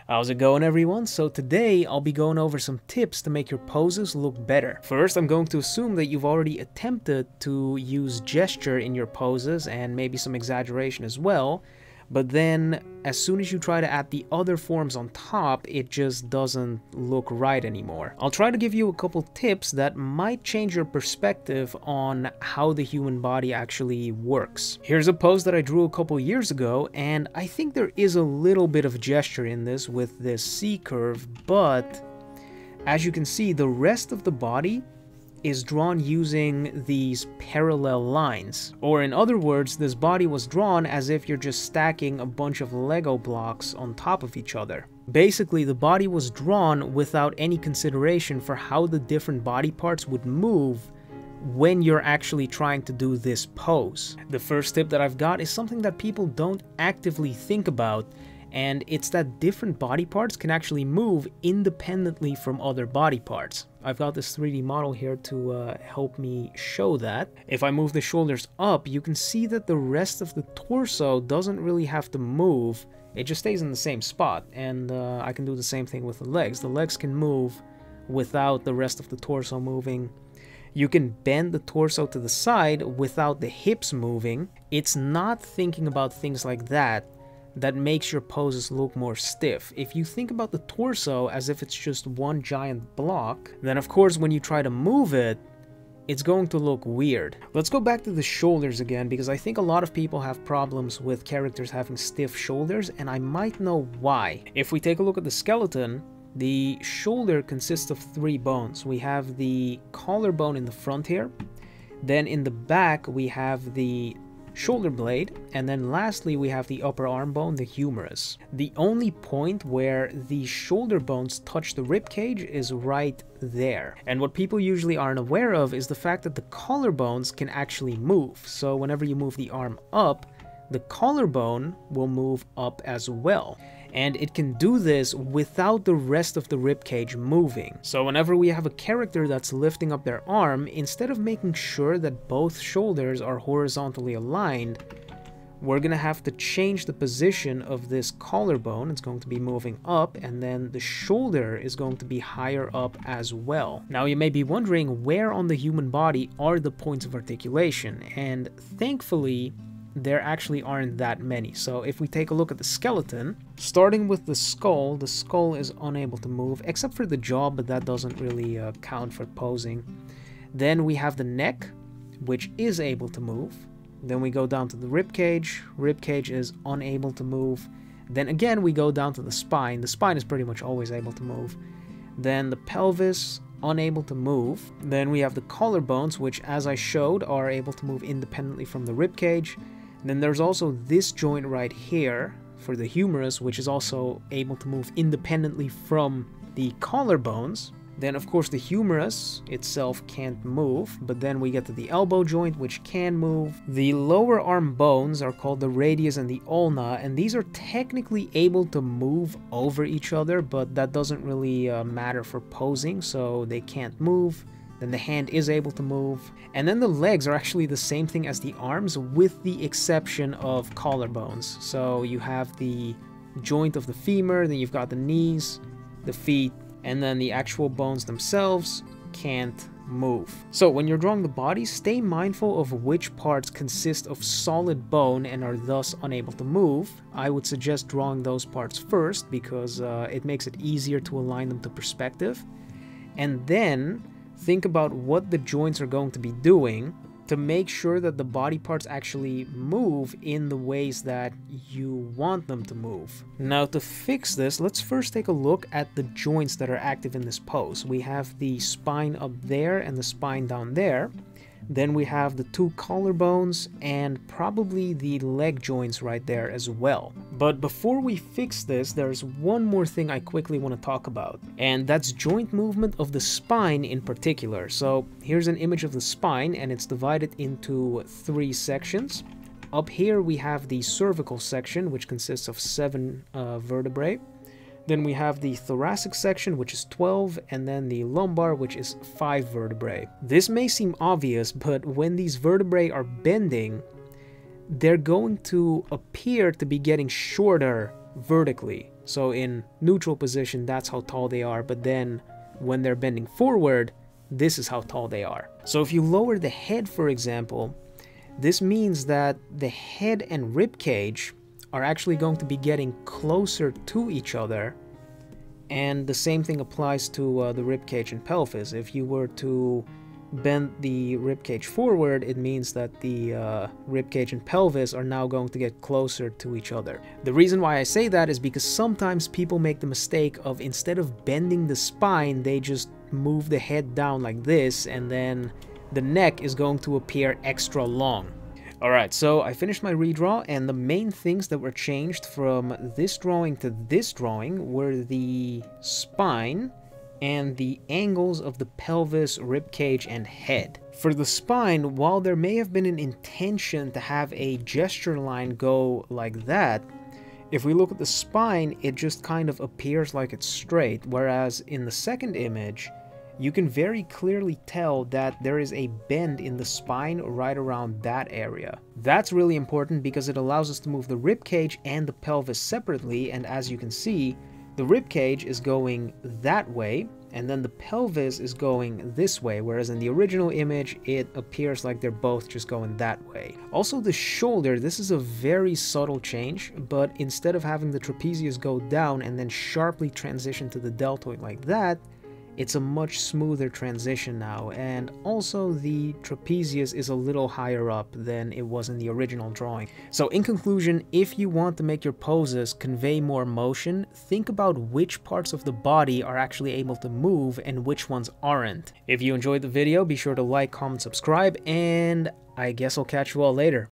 How's it going, everyone? So today I'll be going over some tips to make your poses look better. First, I'm going to assume that you've already attempted to use gesture in your poses and maybe some exaggeration as well, but then as soon as you try to add the other forms on top, it just doesn't look right anymore. I'll try to give you a couple tips that might change your perspective on how the human body actually works. Here's a pose that I drew a couple years ago, and I think there is a little bit of gesture in this with this C curve, but as you can see, the rest of the body is drawn using these parallel lines. Or in other words, this body was drawn as if you're just stacking a bunch of Lego blocks on top of each other. Basically, the body was drawn without any consideration for how the different body parts would move when you're actually trying to do this pose. The first tip that I've got is something that people don't actively think about, and it's that different body parts can actually move independently from other body parts. I've got this 3D model here to help me show that. If I move the shoulders up, you can see that the rest of the torso doesn't really have to move. It just stays in the same spot, and I can do the same thing with the legs. The legs can move without the rest of the torso moving. You can bend the torso to the side without the hips moving. It's not thinking about things like that makes your poses look more stiff. If you think about the torso as if it's just one giant block, then of course when you try to move it, it's going to look weird. Let's go back to the shoulders again, because I think a lot of people have problems with characters having stiff shoulders, and I might know why. If we take a look at the skeleton, the shoulder consists of 3 bones. We have the collarbone in the front here, then in the back we have the shoulder blade, and then lastly we have the upper arm bone, the humerus. The only point where the shoulder bones touch the rib cage is right there. And what people usually aren't aware of is the fact that the collarbones can actually move. So whenever you move the arm up, the collarbone will move up as well. And it can do this without the rest of the ribcage moving. So whenever we have a character that's lifting up their arm, instead of making sure that both shoulders are horizontally aligned, we're gonna have to change the position of this collarbone. It's going to be moving up, and then the shoulder is going to be higher up as well. Now you may be wondering, where on the human body are the points of articulation? And thankfully, there actually aren't that many. So if we take a look at the skeleton, starting with the skull is unable to move, except for the jaw, but that doesn't really count for posing. Then we have the neck, which is able to move. Then we go down to the ribcage is unable to move. Then again we go down to the spine is pretty much always able to move. Then the pelvis, unable to move. Then we have the collarbones, which as I showed are able to move independently from the ribcage. Then there's also this joint right here for the humerus, which is also able to move independently from the collarbones. Then of course the humerus itself can't move, but then we get to the elbow joint, which can move. The lower arm bones are called the radius and the ulna, and these are technically able to move over each other, but that doesn't really matter for posing, so they can't move. Then the hand is able to move. And then the legs are actually the same thing as the arms, with the exception of collarbones. So you have the joint of the femur, then you've got the knees, the feet, and then the actual bones themselves can't move. So when you're drawing the body, stay mindful of which parts consist of solid bone and are thus unable to move. I would suggest drawing those parts first, because it makes it easier to align them to perspective. And then think about what the joints are going to be doing to make sure that the body parts actually move in the ways that you want them to move. Now to fix this, let's first take a look at the joints that are active in this pose. We have the spine up there and the spine down there. Then we have the 2 collarbones and probably the leg joints right there as well. But before we fix this, there's one more thing I quickly want to talk about, and that's joint movement of the spine in particular. So here's an image of the spine, and it's divided into 3 sections. Up here we have the cervical section, which consists of 7 vertebrae. Then we have the thoracic section, which is 12, and then the lumbar, which is 5 vertebrae. This may seem obvious, but when these vertebrae are bending, they're going to appear to be getting shorter vertically. So in neutral position, that's how tall they are, but then when they're bending forward, this is how tall they are. So if you lower the head, for example, this means that the head and rib cage are actually going to be getting closer to each other, and the same thing applies to the rib cage and pelvis. If you were to bend the rib cage forward, it means that the rib cage and pelvis are now going to get closer to each other. The reason why I say that is because sometimes people make the mistake of, instead of bending the spine, they just move the head down like this, and then the neck is going to appear extra long. Alright, so I finished my redraw, and the main things that were changed from this drawing to this drawing were the spine and the angles of the pelvis, rib cage, and head. For the spine, while there may have been an intention to have a gesture line go like that, if we look at the spine, it just kind of appears like it's straight, whereas in the second image, you can very clearly tell that there is a bend in the spine right around that area. That's really important because it allows us to move the rib cage and the pelvis separately, and as you can see, the rib cage is going that way, and then the pelvis is going this way, whereas in the original image, it appears like they're both just going that way. Also, the shoulder, this is a very subtle change, but instead of having the trapezius go down and then sharply transition to the deltoid like that, it's a much smoother transition now, and also the trapezius is a little higher up than it was in the original drawing. So in conclusion, if you want to make your poses convey more motion, think about which parts of the body are actually able to move and which ones aren't. If you enjoyed the video, be sure to like, comment, subscribe, and I guess I'll catch you all later.